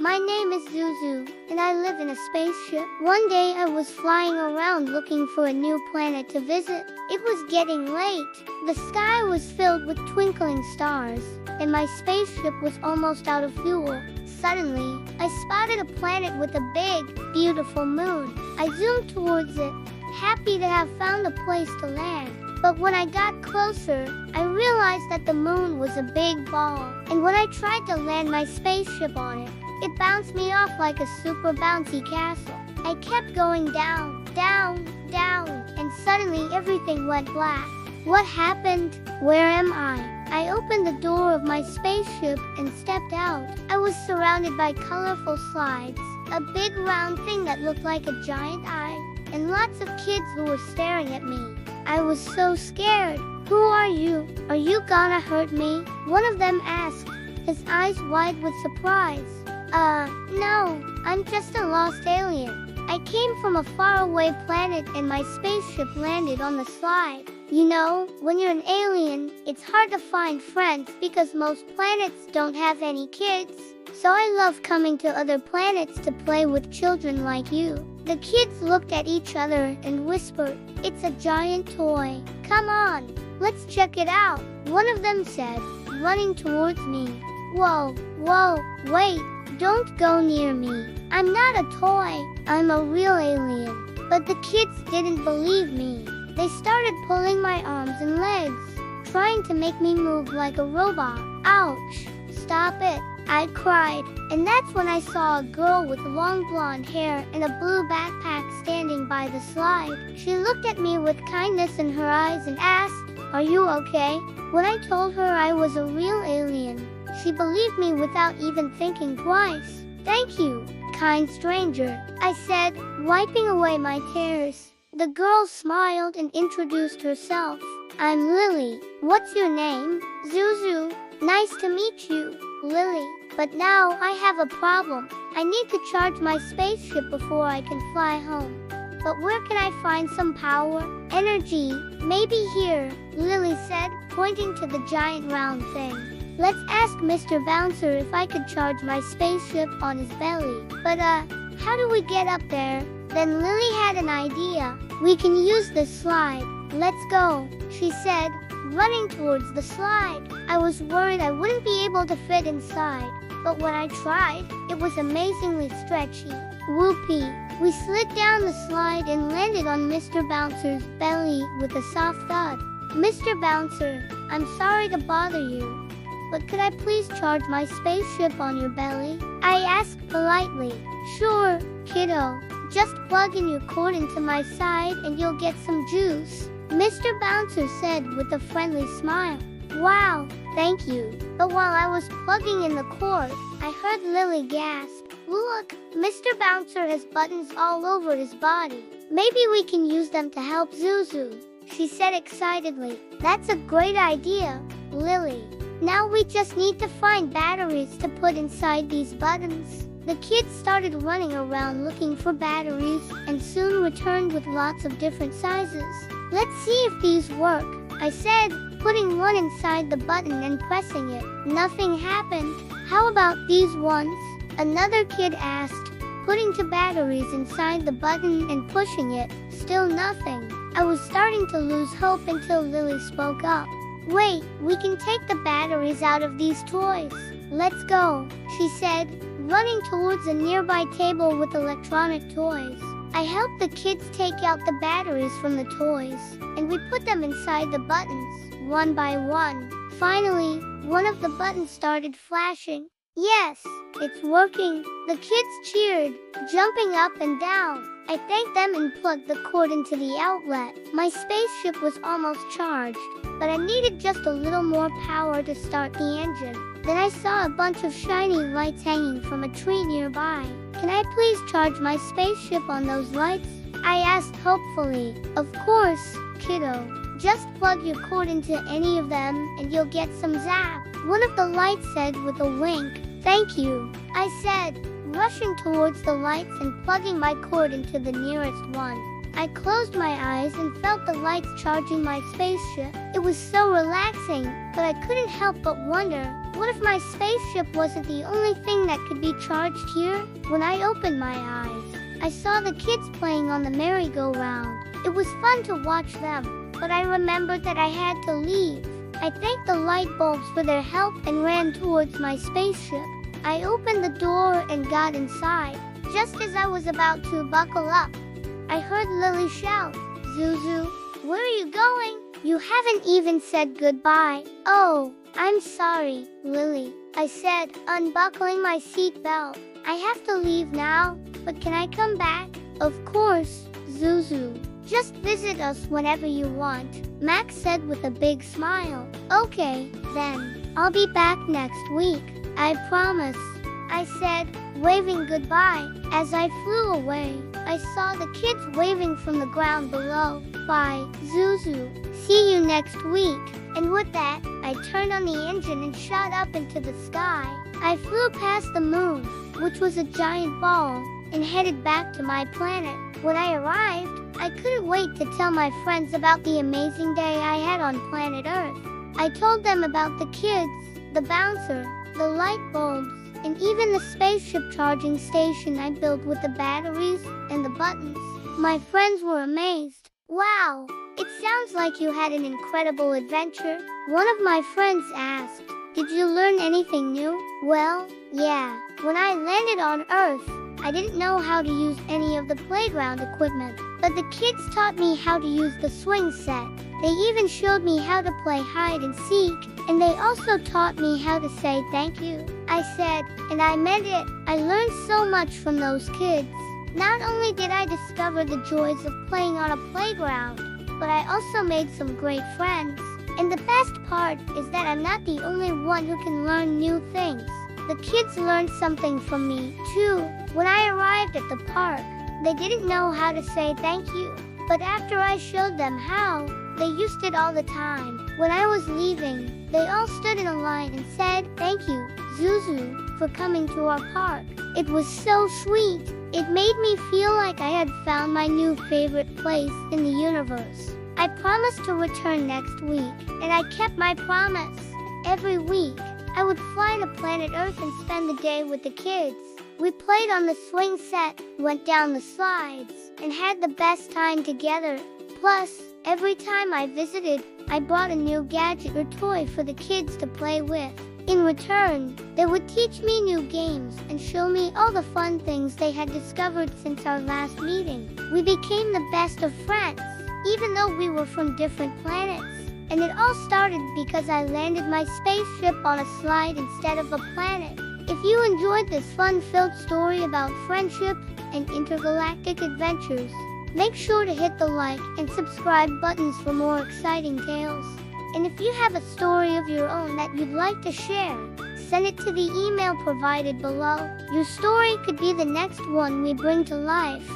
My name is Zuzu, and I live in a spaceship. One day I was flying around looking for a new planet to visit. It was getting late. The sky was filled with twinkling stars, and my spaceship was almost out of fuel. Suddenly, I spotted a planet with a big, beautiful moon. I zoomed towards it, happy to have found a place to land. But when I got closer, I realized that the moon was a big ball, and when I tried to land my spaceship on it, it bounced me off like a super bouncy castle. I kept going down, down, down, and suddenly everything went black. What happened? Where am I? I opened the door of my spaceship and stepped out. I was surrounded by colorful slides, a big round thing that looked like a giant eye, and lots of kids who were staring at me. I was so scared. Who are you? Are you gonna hurt me? One of them asked, his eyes wide with surprise. No, I'm just a lost alien. I came from a faraway planet and my spaceship landed on the slide. You know, when you're an alien, it's hard to find friends because most planets don't have any kids. So I love coming to other planets to play with children like you. The kids looked at each other and whispered, "It's a giant toy. Come on, let's check it out," one of them said, running towards me. Whoa, wait, don't go near me. I'm not a toy, I'm a real alien. But the kids didn't believe me. They started pulling my arms and legs, trying to make me move like a robot. Ouch, stop it, I cried. And that's when I saw a girl with long blonde hair and a blue backpack standing by the slide. She looked at me with kindness in her eyes and asked, "Are you okay?" When I told her I was a real alien, she believed me without even thinking twice. "Thank you, kind stranger," I said, wiping away my tears. The girl smiled and introduced herself. "I'm Lily. What's your name?" "Zuzu. Nice to meet you, Lily. But now I have a problem. I need to charge my spaceship before I can fly home. But where can I find some power? Energy? Maybe here," Lily said, pointing to the giant round thing. "Let's ask Mr. Bouncer if I could charge my spaceship on his belly. But how do we get up there?" Then Lily had an idea. "We can use this slide. Let's go," she said, running towards the slide. I was worried I wouldn't be able to fit inside, but when I tried, it was amazingly stretchy. Whoopee! We slid down the slide and landed on Mr. Bouncer's belly with a soft thud. "Mr. Bouncer, I'm sorry to bother you, but could I please charge my spaceship on your belly?" I asked politely. "Sure, kiddo. Just plug in your cord into my side and you'll get some juice," Mr. Bouncer said with a friendly smile. "Wow, thank you." But while I was plugging in the cord, I heard Lily gasp, "Look, Mr. Bouncer has buttons all over his body. Maybe we can use them to help Zuzu," she said excitedly. "That's a great idea, Lily. Now we just need to find batteries to put inside these buttons." The kids started running around looking for batteries and soon returned with lots of different sizes. "Let's see if these work," I said, putting one inside the button and pressing it. Nothing happened. "How about these ones?" another kid asked, putting two batteries inside the button and pushing it. Still nothing. I was starting to lose hope until Lily spoke up. "Wait, we can take the batteries out of these toys. Let's go," she said, running towards a nearby table with electronic toys. I helped the kids take out the batteries from the toys, and we put them inside the buttons, one by one. Finally, one of the buttons started flashing. "Yes, it's working," the kids cheered, jumping up and down. I thanked them and plugged the cord into the outlet. My spaceship was almost charged, but I needed just a little more power to start the engine. Then I saw a bunch of shiny lights hanging from a tree nearby. "Can I please charge my spaceship on those lights?" I asked hopefully. "Of course, kiddo. Just plug your cord into any of them and you'll get some zap," one of the lights said with a wink. "Thank you," I said, rushing towards the lights and plugging my cord into the nearest one. I closed my eyes and felt the lights charging my spaceship. It was so relaxing, but I couldn't help but wonder, What if my spaceship wasn't the only thing that could be charged here? When I opened my eyes, I saw the kids playing on the merry-go-round. It was fun to watch them, but I remembered that I had to leave. I thanked the light bulbs for their help and ran towards my spaceship. I opened the door and got inside. Just as I was about to buckle up, I heard Lily shout, "Zuzu, where are you going? You haven't even said goodbye." "Oh, I'm sorry, Lily," I said, unbuckling my seatbelt. "I have to leave now, but can I come back?" "Of course, Zuzu. Just visit us whenever you want," Max said with a big smile. "Okay, then. I'll be back next week. I promise," I said, waving goodbye. As I flew away, I saw the kids waving from the ground below. "Bye, Zuzu. See you next week." And with that, I turned on the engine and shot up into the sky. I flew past the moon, which was a giant ball, and headed back to my planet. When I arrived, I couldn't wait to tell my friends about the amazing day I had on planet Earth. I told them about the kids, the bouncer, the light bulbs, and even the spaceship charging station I built with the batteries and the buttons. My friends were amazed. "Wow, it sounds like you had an incredible adventure," one of my friends asked. "Did you learn anything new?" "Well, yeah. When I landed on Earth, I didn't know how to use any of the playground equipment, but the kids taught me how to use the swing set. They even showed me how to play hide and seek, and they also taught me how to say thank you," I said, and I meant it. I learned so much from those kids. Not only did I discover the joys of playing on a playground, but I also made some great friends. And the best part is that I'm not the only one who can learn new things. The kids learned something from me, too. When I arrived at the park, they didn't know how to say thank you, but after I showed them how, they used it all the time. When I was leaving, they all stood in a line and said, "Thank you, Zuzu, for coming to our park." It was so sweet. It made me feel like I had found my new favorite place in the universe. I promised to return next week, and I kept my promise. Every week, I would fly to planet Earth and spend the day with the kids. We played on the swing set, went down the slides, and had the best time together. Plus, every time I visited, I brought a new gadget or toy for the kids to play with. In return, they would teach me new games and show me all the fun things they had discovered since our last meeting. We became the best of friends, even though we were from different planets. And it all started because I landed my spaceship on a slide instead of a planet. If you enjoyed this fun-filled story about friendship and intergalactic adventures, make sure to hit the like and subscribe buttons for more exciting tales. And if you have a story of your own that you'd like to share, send it to the email provided below. Your story could be the next one we bring to life.